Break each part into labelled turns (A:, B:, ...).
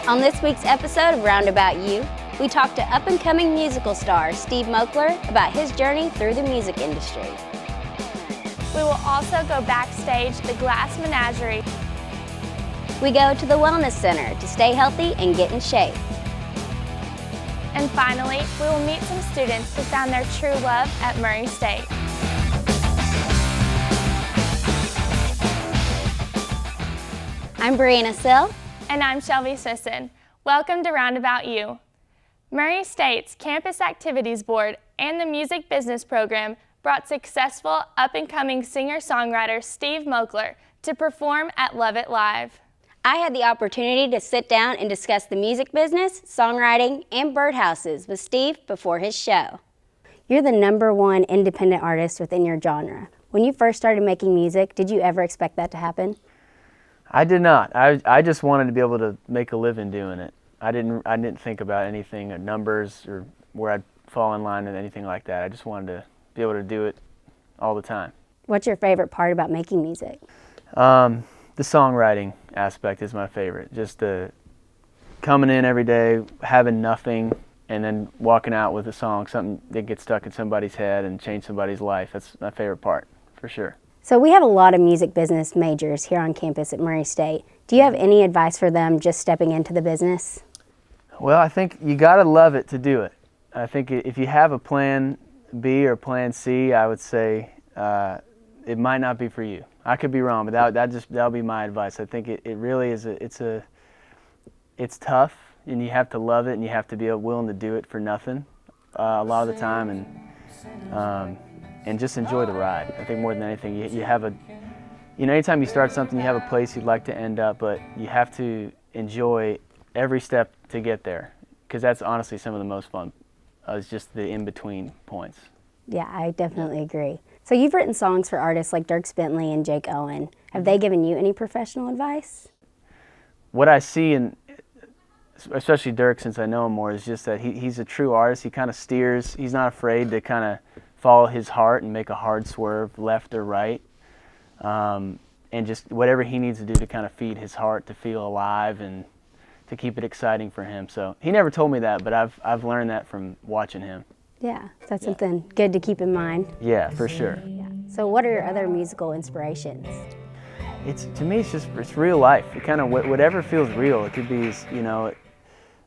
A: On this week's episode of Roundabout U, we talk to up-and-coming musical star Steve Moakler about his journey through the music industry.
B: We will also go backstage the Glass Menagerie.
A: We go to the Wellness Center to stay healthy and get in shape.
B: And finally, we will meet some students who found their true love at Murray State.
A: I'm Brianna Sill.
B: And I'm Shelby Sisson. Welcome to Roundabout U. Murray State's Campus Activities Board and the Music Business Program brought successful up-and-coming singer-songwriter Steve Moakler to perform at Love It Live.
A: I had the opportunity to sit down and discuss the music business, songwriting, and birdhouses with Steve before his show. You're the #1 independent artist within your genre. When you first started making music, did you ever expect that to happen?
C: I did not. I just wanted to be able to make a living doing it. I didn't think about anything, numbers, or where I'd fall in line with anything like that. I just wanted to be able to do it all the time.
A: What's your favorite part about making music?
C: The songwriting aspect is my favorite. Just coming in every day, having nothing, and then walking out with a song, something that gets stuck in somebody's head and change somebody's life. That's my favorite part, for sure.
A: So we have a lot of music business majors here on campus at Murray State. Do you have any advice for them just stepping into the business?
C: Well, I think you gotta love it to do it. I think if you have a plan B or plan C, I would say it might not be for you. I could be wrong, but that'll be my advice. I think it really is it's tough, and you have to love it, and you have to be willing to do it for nothing a lot of the time, and just enjoy the ride. I think more than anything, you have anytime you start something, you have a place you'd like to end up, but you have to enjoy every step to get there, because that's honestly some of the most fun, is just the in-between points.
A: Yeah, I definitely agree. So you've written songs for artists like Dierks Bentley and Jake Owen. Have they given you any professional advice?
C: What I see, especially Dirk, since I know him more, is just that he's a true artist. He kind of steers. He's not afraid to kind of follow his heart and make a hard swerve left or right, and just whatever he needs to do to kind of feed his heart to feel alive and to keep it exciting for him. So he never told me that, but I've learned that from watching him.
A: Yeah, that's something good to keep in mind.
C: Yeah, for sure.
A: Yeah. So what are your other musical inspirations?
C: To me, it's real life. It kind of whatever feels real. It could be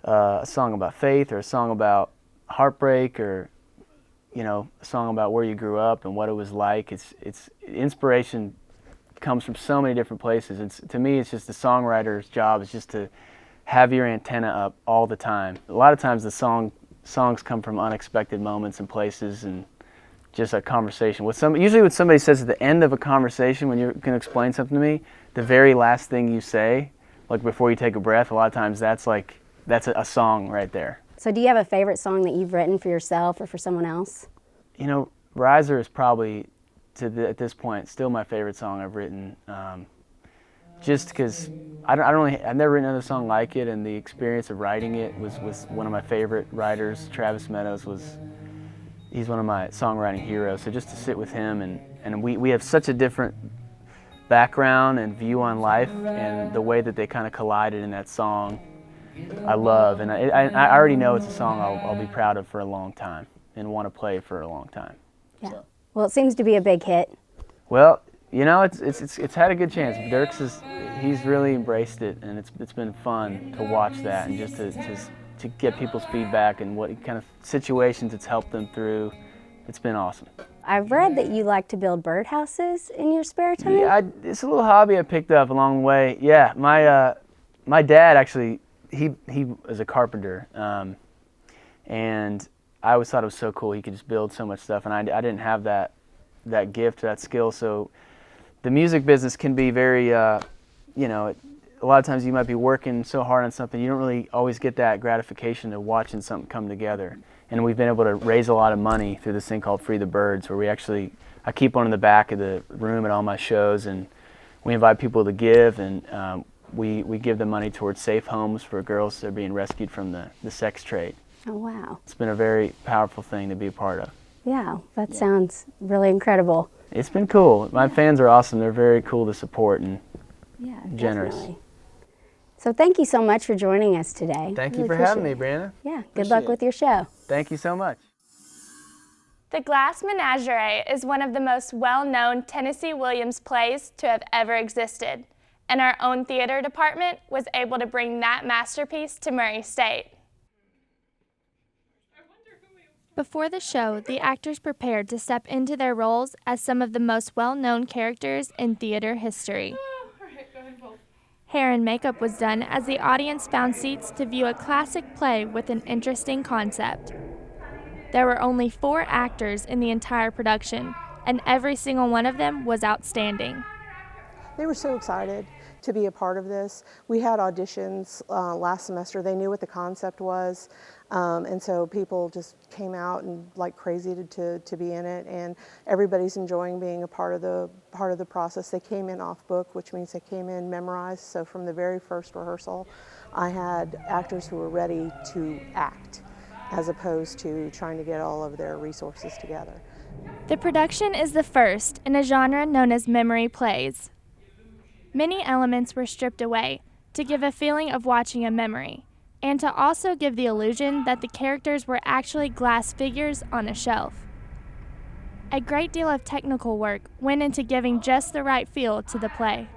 C: a song about faith, or a song about heartbreak, or a song about where you grew up and what it was like. It's inspiration comes from so many different places. To me, it's just the songwriter's job is just to have your antenna up all the time. A lot of times the songs come from unexpected moments and places, and just a conversation. Usually what somebody says at the end of a conversation when you're going to explain something to me, the very last thing you say, like before you take a breath, a lot of times that's a song right there. So
A: do you have a favorite song that you've written for yourself or for someone else?
C: Riser is probably, at this point, still my favorite song I've written. Just because I've never written another song like it, and the experience of writing it was one of my favorite writers. Travis Meadows he's one of my songwriting heroes. So just to sit with him, and we have such a different background and view on life, and the way that they kind of collided in that song, I love, and I already know it's a song I'll be proud of for a long time and want to play for a long time.
A: Yeah. So. Well, it seems to be a big hit.
C: Well, it's had a good chance. Dirks he's really embraced it, and it's been fun to watch that, and just to get people's feedback and what kind of situations it's helped them through. It's been awesome.
A: I've read that you like to build birdhouses in your spare time.
C: Yeah, it's a little hobby I picked up along the way. Yeah, my dad actually. He was a carpenter, and I always thought it was so cool. He could just build so much stuff, and I didn't have that gift, that skill. So the music business can be very, a lot of times you might be working so hard on something, you don't really always get that gratification of watching something come together. And we've been able to raise a lot of money through this thing called Free the Birds, where I keep one in the back of the room at all my shows, and we invite people to give, and we give the money towards safe homes for girls that are being rescued from the sex trade.
A: Oh, wow.
C: It's been a very powerful thing to be a part of.
A: Yeah, that sounds really incredible.
C: It's been cool. My fans are awesome. They're very cool to support and
A: Yeah,
C: generous.
A: Definitely. So thank you so much for joining us today.
C: Thank you
A: Really
C: for having
A: appreciate
C: me,
A: it.
C: Brianna.
A: Yeah, good luck with your show.
C: Thank you so much.
B: The Glass Menagerie is one of the most well-known Tennessee Williams plays to have ever existed, and our own theater department was able to bring that masterpiece to Murray State. Before the show, the actors prepared to step into their roles as some of the most well-known characters in theater history. Hair and makeup was done as the audience found seats to view a classic play with an interesting concept. There were only 4 actors in the entire production, and every single one of them was outstanding.
D: They were so excited to be a part of this. We had auditions last semester. They knew what the concept was, and so people just came out and like crazy to be in it. And everybody's enjoying being a part of the process. They came in off book, which means they came in memorized. So from the very first rehearsal, I had actors who were ready to act, as opposed to trying to get all of their resources together.
B: The production is the first in a genre known as memory plays. Many elements were stripped away to give a feeling of watching a memory, and to also give the illusion that the characters were actually glass figures on a shelf. A great deal of technical work went into giving just the right feel to the play.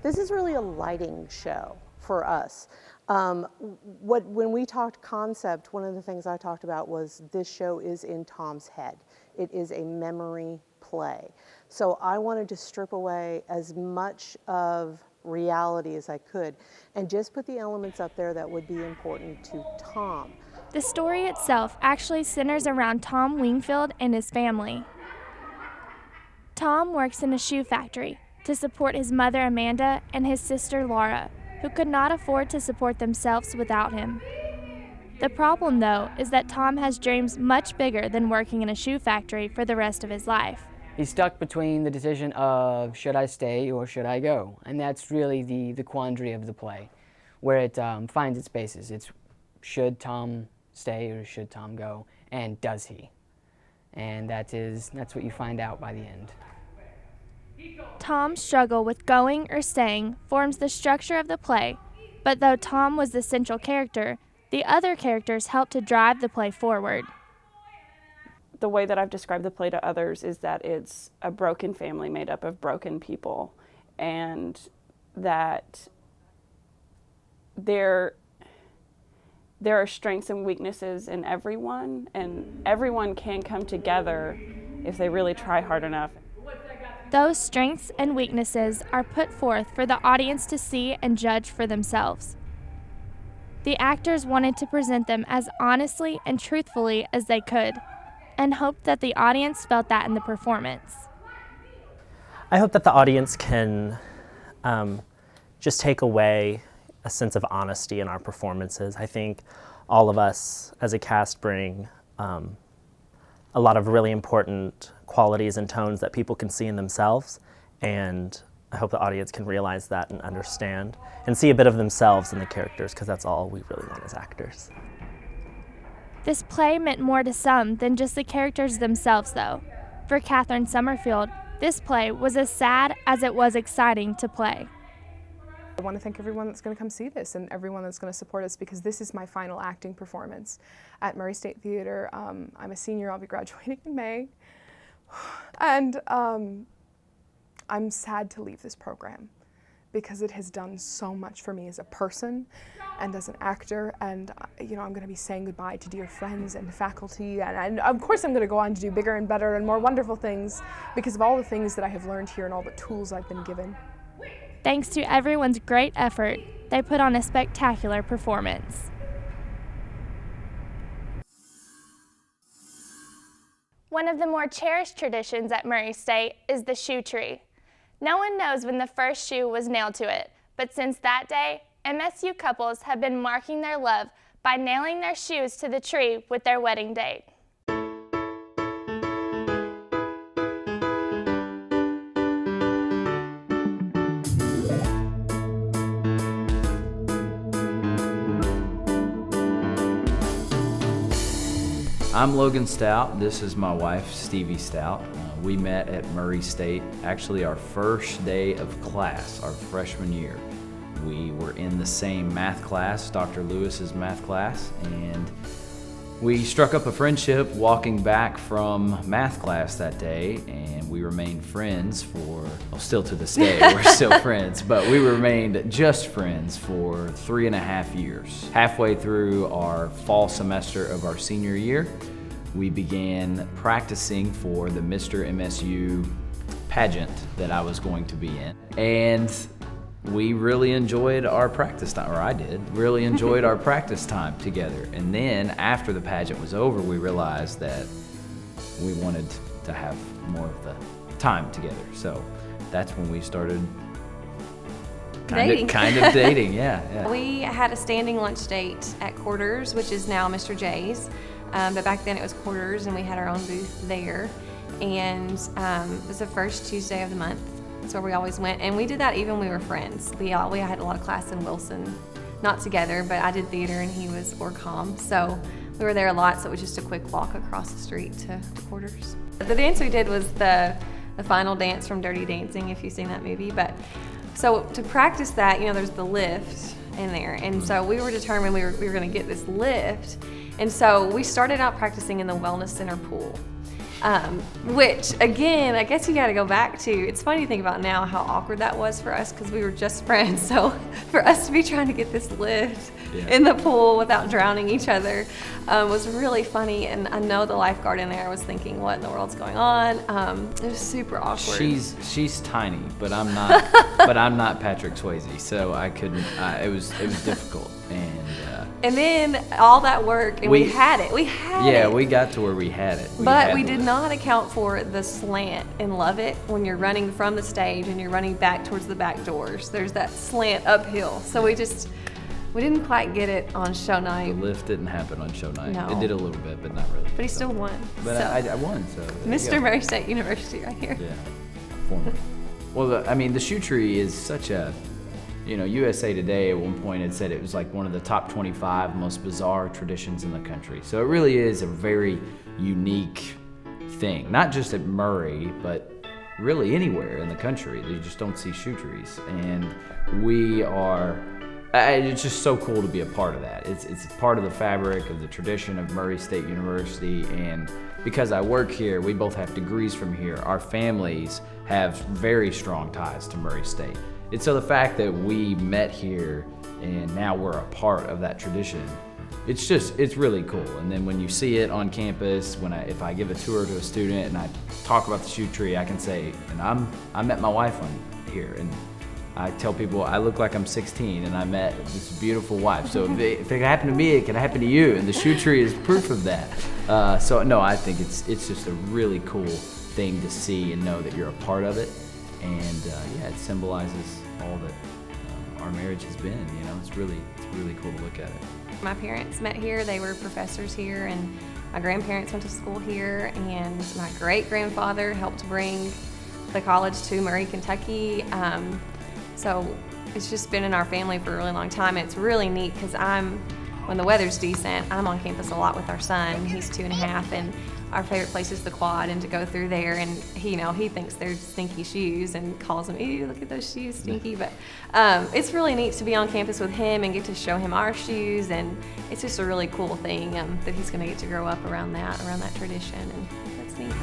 D: This is really a lighting show for us. When we talked concept, one of the things I talked about was this show is in Tom's head. It is a memory play. So I wanted to strip away as much of reality as I could and just put the elements up there that would be important to Tom.
B: The story itself actually centers around Tom Wingfield and his family. Tom works in a shoe factory to support his mother Amanda and his sister Laura, who could not afford to support themselves without him. The problem, though, is that Tom has dreams much bigger than working in a shoe factory for the rest of his life.
E: He's stuck between the decision of should I stay or should I go? And that's really the quandary of the play, where it finds its basis. It's should Tom stay or should Tom go, and does he? And that's what you find out by the end.
B: Tom's struggle with going or staying forms the structure of the play, but though Tom was the central character, the other characters help to drive the play forward.
F: The way that I've described the play to others is that it's a broken family made up of broken people, and that there are strengths and weaknesses in everyone, and everyone can come together if they really try hard enough.
B: Those strengths and weaknesses are put forth for the audience to see and judge for themselves. The actors wanted to present them as honestly and truthfully as they could, and hoped that the audience felt that in the performance.
G: I hope that the audience can just take away a sense of honesty in our performances. I think all of us as a cast bring a lot of really important qualities and tones that people can see in themselves, and I hope the audience can realize that and understand and see a bit of themselves in the characters, because that's all we really want as actors.
B: This play meant more to some than just the characters themselves, though. For Catherine Summerfield, this play was as sad as it was exciting to play.
H: I want to thank everyone that's going to come see this and everyone that's going to support us, because this is my final acting performance at Murray State Theater. I'm a senior. I'll be graduating in May. And I'm sad to leave this program because it has done so much for me as a person and as an actor. And I'm going to be saying goodbye to dear friends and faculty. And of course I'm going to go on to do bigger and better and more wonderful things because of all the things that I have learned here and all the tools I've been given.
B: Thanks to everyone's great effort, they put on a spectacular performance. One of the more cherished traditions at Murray State is the shoe tree. No one knows when the first shoe was nailed to it, but since that day, MSU couples have been marking their love by nailing their shoes to the tree with their wedding date.
I: I'm Logan Stout. This is my wife, Stevie Stout. We met at Murray State, actually our first day of class, our freshman year. We were in the same math class, Dr. Lewis's math class, and we struck up a friendship walking back from math class that day, and we remained friends for, well, still to this day, we're still friends, but we remained just friends for 3.5 years. Halfway through our fall semester of our senior year, we began practicing for the Mr. MSU pageant that I was going to be in. And we really enjoyed our practice time, or I did, really enjoyed our practice time together. And then after the pageant was over, we realized that we wanted to have more of the time together. So that's when we started kind of dating, yeah.
J: We had a standing lunch date at Quarters, which is now Mr. J's. But back then it was Quarters, and we had our own booth there. And it was the first Tuesday of the month. That's where we always went, and we did that even when we were friends. We had a lot of class in Wilson, not together, but I did theater and he was OrCom, so we were there a lot. So it was just a quick walk across the street to Quarters. The dance we did was the final dance from Dirty Dancing, if you've seen that movie. But so to practice that, there's the lift in there, and so we were determined we were going to get this lift, and so we started out practicing in the Wellness Center pool. Which, again, I guess you got to go back to, it's funny to think about now how awkward that was for us because we were just friends. So for us to be trying to get this lift in the pool without drowning each other was really funny. And I know the lifeguard in there was thinking, what in the world's going on? It was super awkward.
I: She's tiny, but I'm not. But I'm not Patrick Swayze, so I couldn't. It was difficult.
J: And then all that work, and we had it.
I: Yeah, we got to where we had it.
J: But we did not account for the slant in Love It when you're running from the stage and you're running back towards the back doors. There's that slant uphill. So we didn't quite get it on show night.
I: The lift didn't happen on show night.
J: No.
I: It did a little bit, but not really.
J: But he still won.
I: But
J: so.
I: I won, so.
J: Mr. Murray State University right here.
I: Yeah, former. Well, the shoe tree is such a, USA Today at one point had said it was like one of the top 25 most bizarre traditions in the country. So it really is a very unique thing, not just at Murray, but really anywhere in the country. You just don't see shoe trees. And it's just so cool to be a part of that. It's part of the fabric of the tradition of Murray State University. And because I work here, we both have degrees from here. Our families have very strong ties to Murray State. And so the fact that we met here and now we're a part of that tradition, it's really cool. And then when you see it on campus, if I give a tour to a student and I talk about the shoe tree, I can say, and I met my wife on here, and I tell people I look like I'm 16 and I met this beautiful wife. So if it happened to me, it can happen to you, and the shoe tree is proof of that. So no, I think it's just a really cool thing to see and know that you're a part of it. And it symbolizes all that our marriage has been. It's really cool to look at it.
J: My parents met here. They were professors here, and my grandparents went to school here, and my great-grandfather helped bring the college to Murray, Kentucky. So it's just been in our family for a really long time. And it's really neat because when the weather's decent, I'm on campus a lot with our son. He's 2.5, and our favorite place is the quad, and to go through there, and he thinks they're stinky shoes and calls them, ew, look at those shoes, stinky. But it's really neat to be on campus with him and get to show him our shoes, and it's just a really cool thing that he's going to get to grow up around that tradition, and that's neat.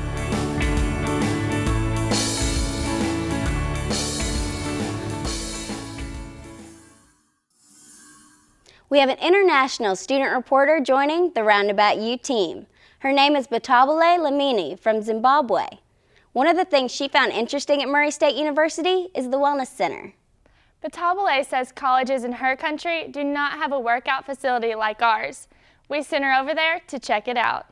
A: We have an international student reporter joining the Roundabout U team. Her name is Batabile Lamini from Zimbabwe. One of the things she found interesting at Murray State University is the Wellness Center.
B: Batabile says colleges in her country do not have a workout facility like ours. We sent her over there to check it out.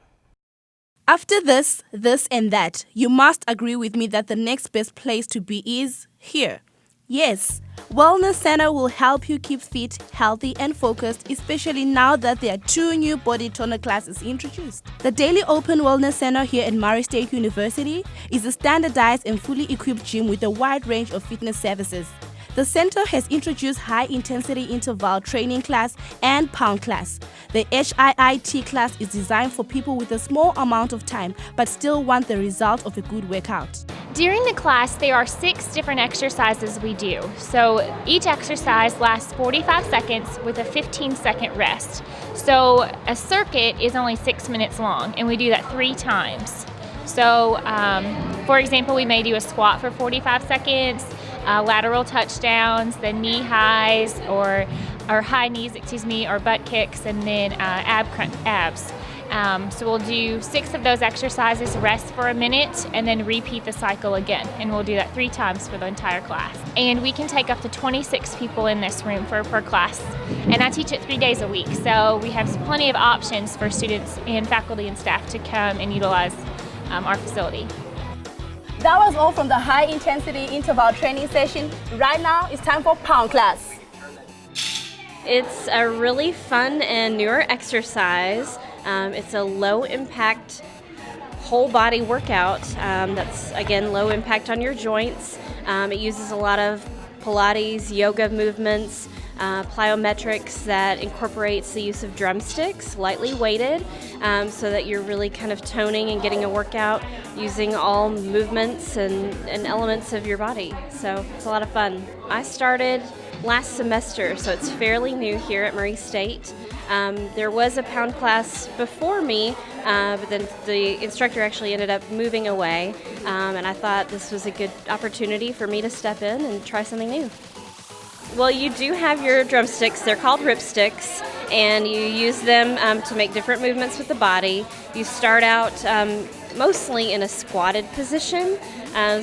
K: After this, and that, you must agree with me that the next best place to be is here. Yes, Wellness Center will help you keep fit, healthy and focused, especially now that there are 2 new body toner classes introduced. The daily open Wellness Center here at Murray State University is a standardized and fully equipped gym with a wide range of fitness services. The center has introduced high-intensity interval training class and pound class. The HIIT class is designed for people with a small amount of time but still want the result of a good workout.
L: During the class, there are 6 different exercises we do. So each exercise lasts 45 seconds with a 15-second rest. So a circuit is only 6 minutes long, and we do that 3 times. So, for example, we may do a squat for 45 seconds, lateral touchdowns, then knee highs, or high knees, or butt kicks, and then abs. So we'll do 6 of those exercises, rest for a minute, and then repeat the cycle again. And we'll do that 3 times for the entire class. And we can take up to 26 people in this room per class. And I teach it 3 days a week, so we have plenty of options for students and faculty and staff to come and utilize our facility.
K: That was all from the high intensity interval training session. Right now, it's time for pound class.
M: It's a really fun and newer exercise. It's a low impact whole body workout that's, again, low impact on your joints. It uses a lot of Pilates, yoga movements, plyometrics that incorporates the use of drumsticks, lightly weighted, so that you're really kind of toning and getting a workout using all movements and elements of your body. So it's a lot of fun. I started last semester, so it's fairly new here at Murray State. There was a pound class before me, but then the instructor actually ended up moving away, and I thought this was a good opportunity for me to step in and try something new. Well, you do have your drumsticks. They're called ripsticks, and you use them to make different movements with the body. You start out mostly in a squatted position,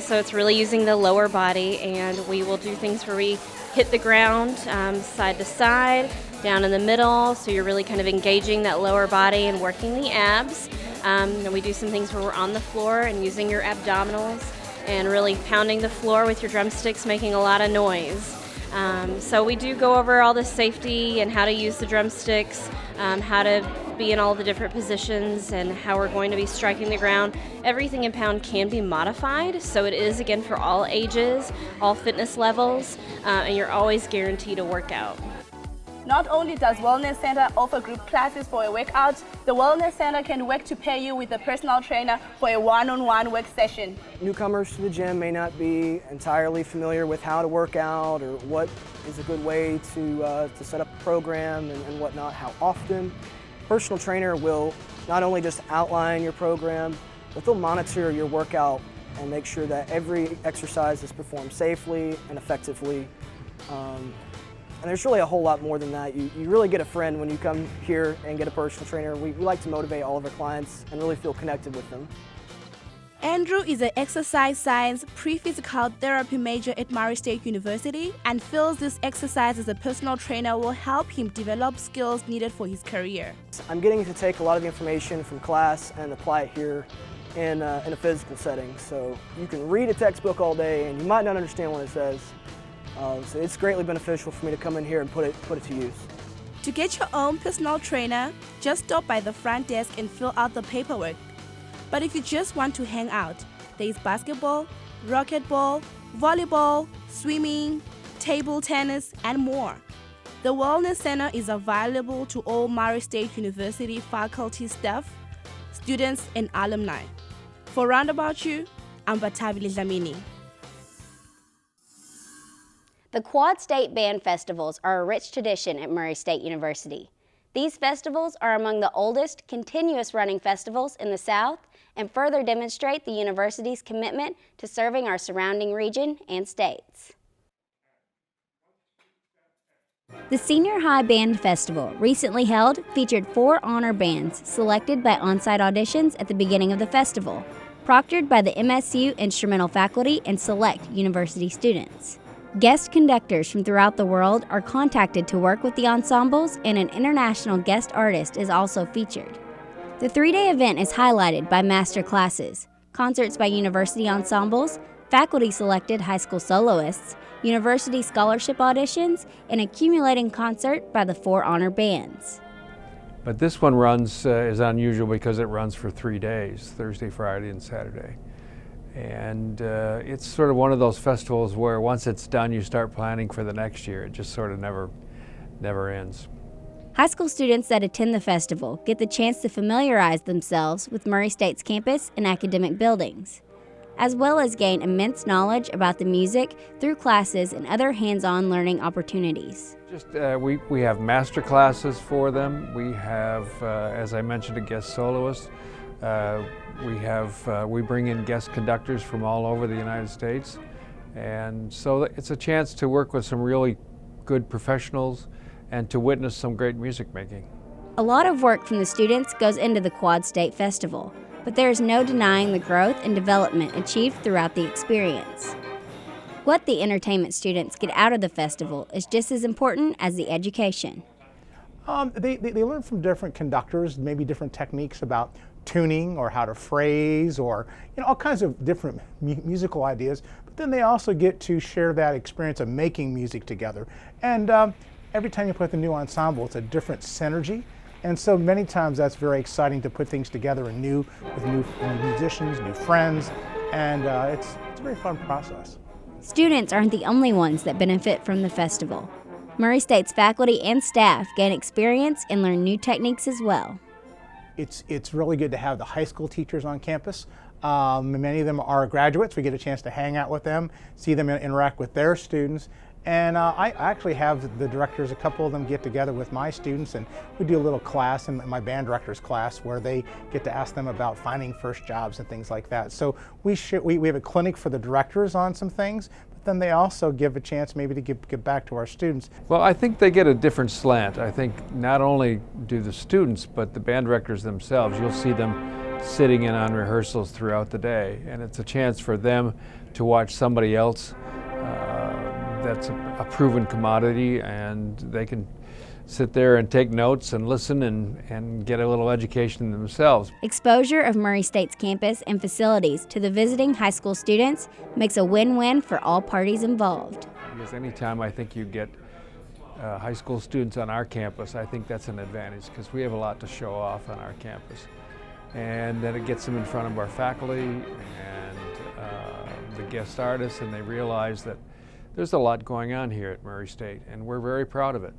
M: so it's really using the lower body, and we will do things where we hit the ground side to side, down in the middle, so you're really kind of engaging that lower body and working the abs. And we do some things where we're on the floor and using your abdominals and really pounding the floor with your drumsticks, making a lot of noise. So we do go over all the safety and how to use the drumsticks, how to be in all the different positions, and how we're going to be striking the ground. Everything in pound can be modified, so it is, again, for all ages, all fitness levels, and you're always guaranteed a workout.
K: Not only does Wellness Center offer group classes for a workout, the Wellness Center can work to pair you with a personal trainer for a one-on-one work session.
N: Newcomers to the gym may not be entirely familiar with how to work out or what is a good way to set up a program and whatnot, how often. Personal trainer will not only just outline your program, but they'll monitor your workout and make sure that every exercise is performed safely and effectively. And there's really a whole lot more than that. You really get a friend when you come here and get a personal trainer. We like to motivate all of our clients and really feel connected with them.
K: Andrew is an exercise science pre-physical therapy major at Murray State University and feels this exercise as a personal trainer will help him develop skills needed for his career.
N: I'm getting to take a lot of the information from class and apply it here in a physical setting. So you can read a textbook all day and you might not understand what it says. So it's greatly beneficial for me to come in here and put it to use.
K: To get your own personal trainer, just stop by the front desk and fill out the paperwork. But if you just want to hang out, there is basketball, racquetball, volleyball, swimming, table tennis, and more. The Wellness Center is available to all Murray State University faculty, staff, students, and alumni. For Roundabout U, I'm Batavili Dlamini.
A: The Quad State Band Festivals are a rich tradition at Murray State University. These festivals are among the oldest continuous running festivals in the South and further demonstrate the university's commitment to serving our surrounding region and states. The Senior High Band Festival, recently held, featured 4 honor bands selected by on-site auditions at the beginning of the festival, proctored by the MSU instrumental faculty and select university students. Guest conductors from throughout the world are contacted to work with the ensembles, and an international guest artist is also featured. The 3-day event is highlighted by master classes, concerts by university ensembles, faculty-selected high school soloists, university scholarship auditions, and accumulating concert by the 4 honor bands.
O: But this one runs is unusual because it runs for 3 days, Thursday, Friday, and Saturday. And it's sort of one of those festivals where once it's done, you start planning for the next year. It just sort of never ends.
A: High school students that attend the festival get the chance to familiarize themselves with Murray State's campus and academic buildings. as well as gain immense knowledge about the music through classes and other hands-on learning opportunities.
O: We have master classes for them. We have, as I mentioned, a guest soloist. We bring in guest conductors from all over the United States. And so it's a chance to work with some really good professionals and to witness some great music making.
A: A lot of work from the students goes into the Quad State Festival, but there is no denying the growth and development achieved throughout the experience. What the entertainment students get out of the festival is just as important as the education.
P: They learn from different conductors, maybe different techniques about tuning or how to phrase or all kinds of different musical ideas, but then they also get to share that experience of making music together. And every time you put the new ensemble, it's a different synergy. And so many times that's very exciting to put things together with new musicians, new friends, and it's a very fun process.
A: Students aren't the only ones that benefit from the festival. Murray State's faculty and staff gain experience and learn new techniques as well.
P: It's really good to have the high school teachers on campus. Many of them are graduates. We get a chance to hang out with them, see them interact with their students. And I actually have the directors, a couple of them get together with my students, and we do a little class in my band director's class where they get to ask them about finding first jobs and things like that. So we have a clinic for the directors on some things, but then they also give a chance maybe to give back to our students.
O: Well, I think they get a different slant. I think not only do the students, but the band directors themselves, you'll see them sitting in on rehearsals throughout the day, and it's a chance for them to watch somebody else that's a proven commodity, and they can sit there and take notes and listen and get a little education themselves.
A: Exposure of Murray State's campus and facilities to the visiting high school students makes a win-win for all parties involved.
O: Because anytime I think you get high school students on our campus, I think that's an advantage because we have a lot to show off on our campus. And then it gets them in front of our faculty and the guest artists, and they realize that there's a lot going on here at Murray State, and we're very proud of it.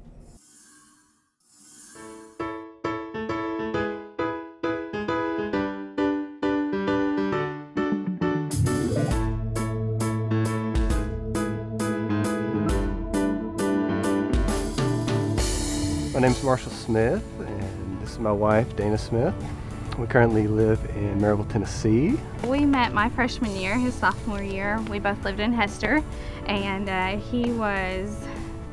Q: My name's Marshall Smith, and this is my wife, Dana Smith. We currently live in Maryville, Tennessee.
R: We met my freshman year, his sophomore year. We both lived in Hester, and he was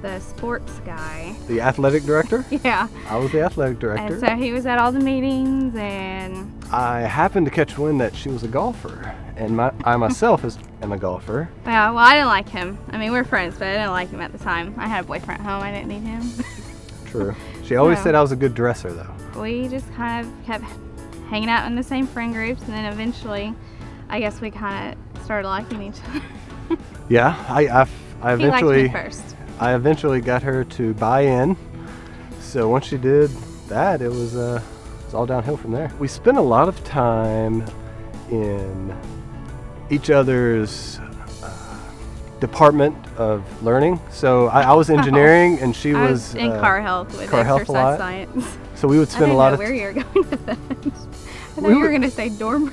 R: the sports guy.
Q: The athletic director?
R: Yeah.
Q: I was the athletic director.
R: And so he was at all the meetings, and
Q: I happened to catch wind that she was a golfer, and I myself am a golfer.
R: Yeah, well, I didn't like him. I mean, we're friends, but I didn't like him at the time. I had a boyfriend at home. I didn't need him.
Q: True. She always said I was a good dresser, though.
R: We just kind of kept hanging out in the same friend groups, and then eventually, I guess we kind of started liking each other.
Q: Yeah, I eventually.
R: He liked me first.
Q: I eventually got her to buy in. So once she did that, it was all downhill from there. We spent a lot of time in each other's department of learning. So I was engineering, and she was
R: in car health with
Q: car health
R: exercise science.
Q: So we would spend a lot of.
R: I didn't know where you were going with that. I thought you were going to say dorm.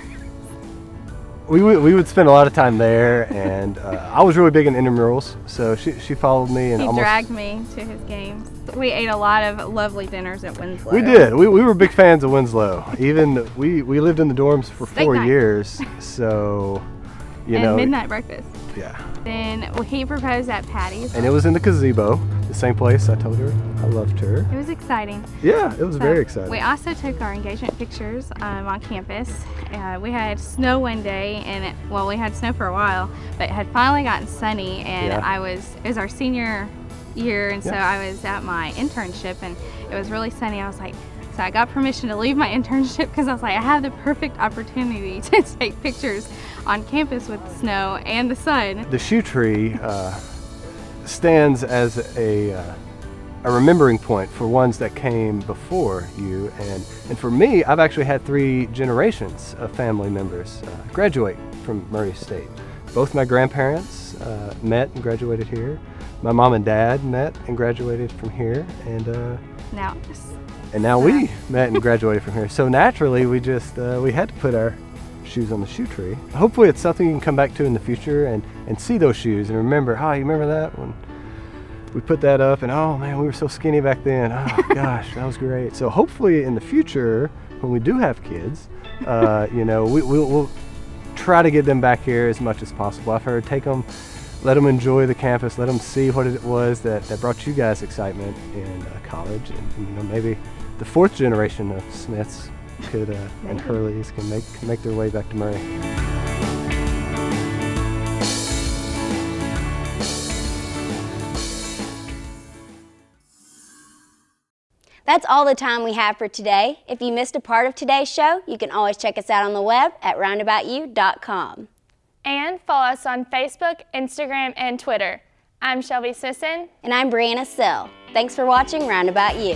Q: We would spend a lot of time there, and I was really big in intramurals, so she followed me and
R: he
Q: almost
R: dragged me to his games. We ate a lot of lovely dinners at Winslow.
Q: We did. We were big fans of Winslow. Even we lived in the dorms for
R: Steak
Q: 4
R: night.
Q: years, so you know.
R: And midnight breakfast.
Q: Yeah.
R: Then he proposed at Patty's.
Q: And it was in the gazebo, the same place I told her I loved her.
R: It was exciting.
Q: Yeah, it was very exciting.
R: We also took our engagement pictures on campus. We had snow one day, and we had snow for a while, but it had finally gotten sunny, and it was our senior year, and so I was at my internship, and it was really sunny. I was like, so I got permission to leave my internship because I was like, I have the perfect opportunity to take pictures on campus with the snow and the sun.
Q: The shoe tree stands as a remembering point for ones that came before you, and for me, I've actually had 3 generations of family members graduate from Murray State. Both my grandparents met and graduated here. My mom and dad met and graduated from here, and now we met and graduated from here. So naturally, we just we had to put our shoes on the shoe tree. Hopefully it's something you can come back to in the future and see those shoes and remember, oh, you remember that when we put that up and oh man, we were so skinny back then. Oh gosh, that was great. So hopefully in the future, when we do have kids, we'll try to get them back here as much as possible. I've heard, take them, let them enjoy the campus, let them see what it was that brought you guys excitement in college, and maybe the fourth generation of Smiths could and Hurleys can make their way back to Murray.
A: That's all the time we have for today. If you missed a part of today's show, you can always check us out on the web at roundaboutu.com.
B: And follow us on Facebook, Instagram, and Twitter. I'm Shelby Sisson.
A: And I'm Brianna Sill. Thanks for watching Roundabout U.